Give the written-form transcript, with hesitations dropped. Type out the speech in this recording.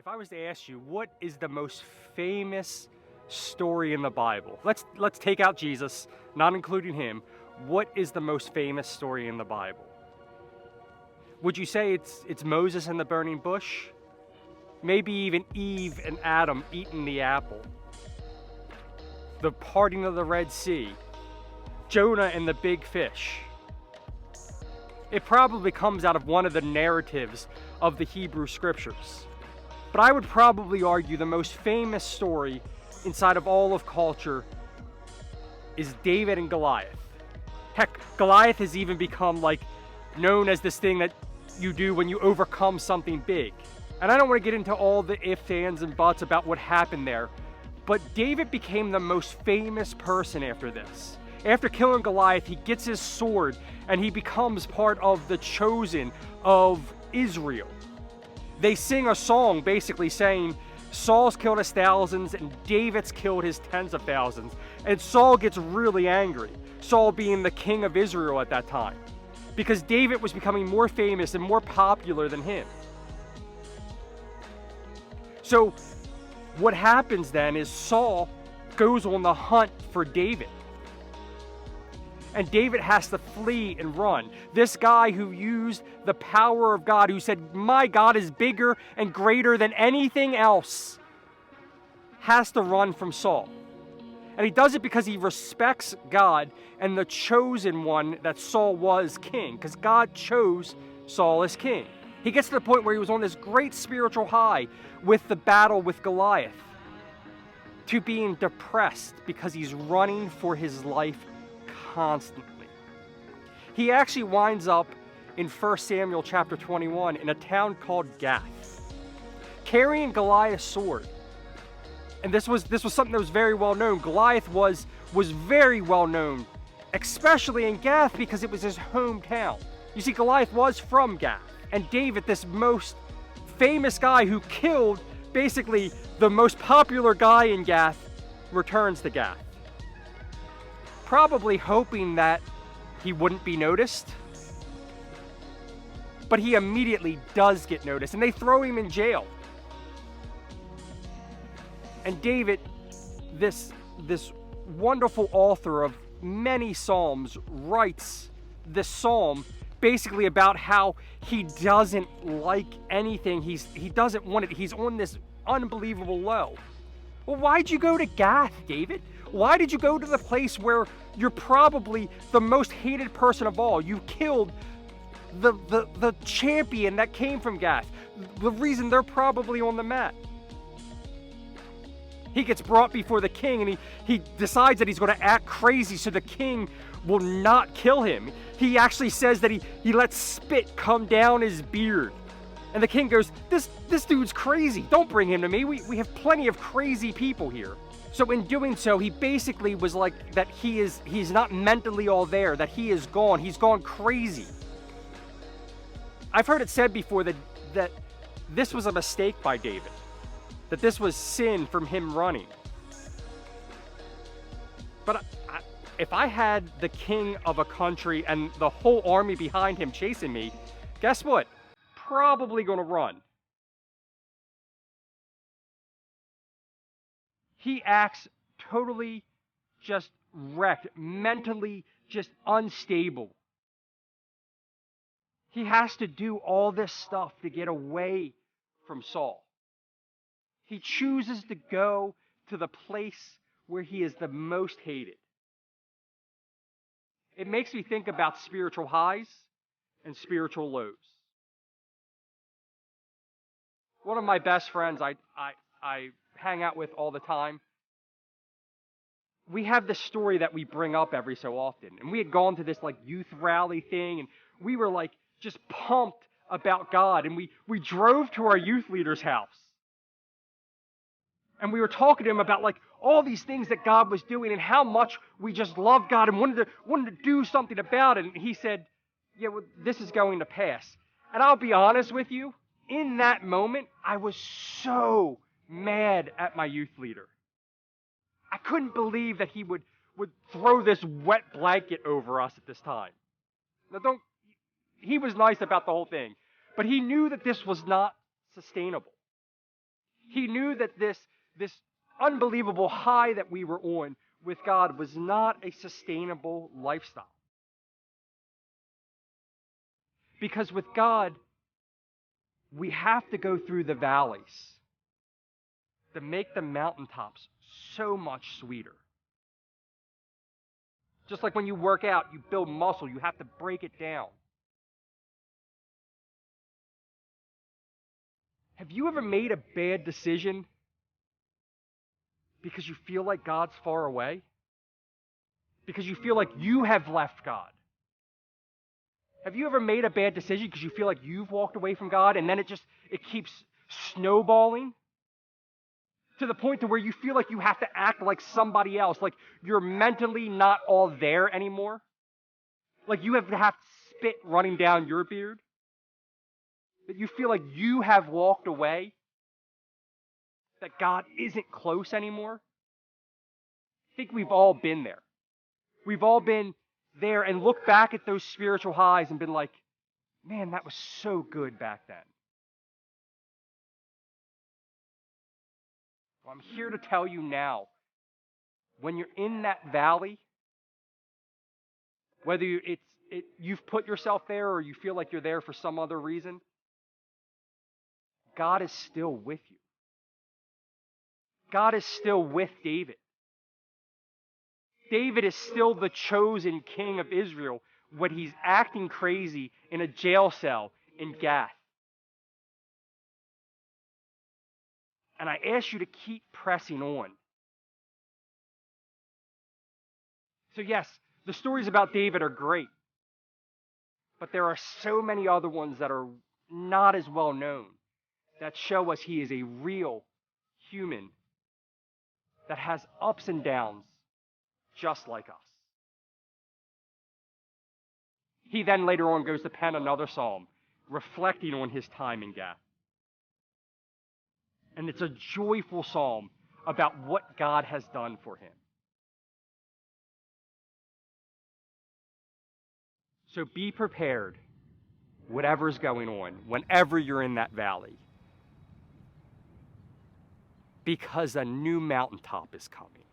If I was to ask you, what is the most famous story in the Bible? Let's take out Jesus, not including him. What is the most famous story in the Bible? Would you say it's Moses and the burning bush? Maybe even Eve and Adam eating the apple. The parting of the Red Sea. Jonah and the big fish. It probably comes out of one of the narratives of the Hebrew scriptures. But I would probably argue the most famous story inside of all of culture is David and Goliath. Heck, Goliath has even become known as this thing that you do when you overcome something big. And I don't want to get into all the ifs, ands, and buts about what happened there, but David became the most famous person after this. After killing Goliath, he gets his sword and he becomes part of the chosen of Israel. They sing a song basically saying, Saul's killed his thousands and David's killed his tens of thousands. And Saul gets really angry, Saul being the king of Israel at that time, because David was becoming more famous and more popular than him. So what happens then is Saul goes on the hunt for David. And David has to flee and run. This guy who used the power of God, who said, my God is bigger and greater than anything else, has to run from Saul. And he does it because he respects God and the chosen one that Saul was king, because God chose Saul as king. He gets to the point where he was on this great spiritual high with the battle with Goliath, to being depressed because he's running for his life constantly. He actually winds up in 1 Samuel chapter 21 in a town called Gath, carrying Goliath's sword. And this was something that was very well known. Goliath was very well known, especially in Gath, because it was his hometown. You see, Goliath was from Gath. And David, this most famous guy who killed basically the most popular guy in Gath, returns to Gath, probably hoping that he wouldn't be noticed. But he immediately does get noticed, and they throw him in jail. And David, this wonderful author of many psalms, writes this psalm basically about how he doesn't like anything. He doesn't want it. He's on this unbelievable low. Well, why'd you go to Gath, David? Why did you go to the place where you're probably the most hated person of all? You killed the champion that came from Gath. The reason they're probably on the mat. He gets brought before the king, and he decides that he's going to act crazy so the king will not kill him. He actually says that he lets spit come down his beard. And the king goes, this dude's crazy. Don't bring him to me. We have plenty of crazy people here. So in doing so, he basically was like that he's not mentally all there, that he is gone. He's gone crazy. I've heard it said before that this was a mistake by David, that this was sin from him running. But if I had the king of a country and the whole army behind him chasing me, guess what? Probably going to run. He acts totally just wrecked, mentally just unstable. He has to do all this stuff to get away from Saul. He chooses to go to the place where he is the most hated. It makes me think about spiritual highs and spiritual lows. One of my best friends I hang out with all the time, we have this story that we bring up every so often. And we had gone to this youth rally thing, and we were just pumped about God. And we drove to our youth leader's house. And we were talking to him about all these things that God was doing and how much we just loved God and wanted to do something about it. And he said, yeah, well, this is going to pass. And I'll be honest with you, in that moment, I was so mad at my youth leader. I couldn't believe that he would throw this wet blanket over us at this time. Now he was nice about the whole thing, but he knew that this was not sustainable. He knew that this unbelievable high that we were on with God was not a sustainable lifestyle. Because with God, we have to go through the valleys to make the mountaintops so much sweeter. Just like when you work out, you build muscle, you have to break it down. Have you ever made a bad decision because you feel like God's far away? Because you feel like you have left God? Have you ever made a bad decision because you feel like you've walked away from God, and then it keeps snowballing to the point to where you feel like you have to act like somebody else, like you're mentally not all there anymore? Like you have to have spit running down your beard? That you feel like you have walked away? That God isn't close anymore? I think we've all been there. We've all been there and looked back at those spiritual highs and been like, man, that was so good back then. Well, I'm here to tell you now, when you're in that valley, whether you've put yourself there or you feel like you're there for some other reason, God is still with you. God is still with David. David is still the chosen king of Israel when he's acting crazy in a jail cell in Gath. And I ask you to keep pressing on. So yes, the stories about David are great, but there are so many other ones that are not as well known that show us he is a real human that has ups and downs just like us. He then later on goes to pen another psalm, reflecting on his time in Gath. And it's a joyful psalm about what God has done for him. So be prepared, whatever's going on, whenever you're in that valley, because a new mountaintop is coming.